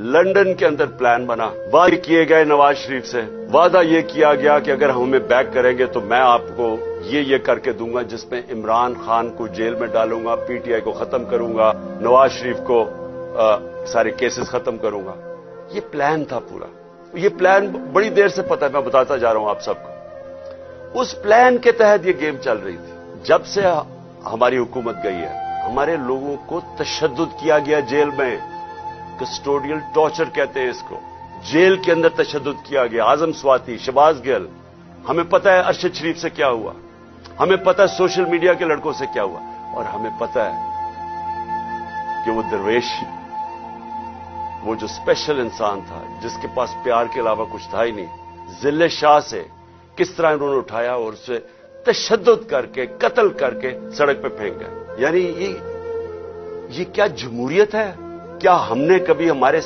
London के अंदर plan बना, वादे किए गए नवाज शरीफ से, वादा ये किया गया कि अगर हमें बैक करेंगे तो मैं आपको ये करके दूंगा, जिसमें इमरान खान को जेल में डालूंगा, पीटीआई को खत्म करूंगा, नवाज शरीफ को सारे केसेस खत्म करूंगा। ये प्लान था पूरा। ये प्लान बड़ी देर से पता है, मैं बताता जा रहा हूं आप सबको। उस प्लान के तहत ये गेम चल रही थी। जब से हमारी हुकूमत गई है, हमारे लोगों को तशद्दुद किया गया जेल में, कस्टोडियल टॉर्चर कहते हैं इसको। जेल के अंदर तशद्दुद किया गया। आजम स्वाति, शहबाज गिल, हमें पता है अरशद शरीफ से क्या हुआ, हमें पता है सोशल मीडिया के लड़कों से क्या हुआ, और हमें पता है कि वो दरवेश, वो जो स्पेशल इंसान था जिसके पास प्यार के अलावा कुछ था ही नहीं, जिले शाह से किस तरह उन्होंने उठाया और उसे तशद्दुद करके, कत्ल करके सड़क पे फेंक गए। यानी ये क्या जमहूरियत है? क्या हमने कभी हमारे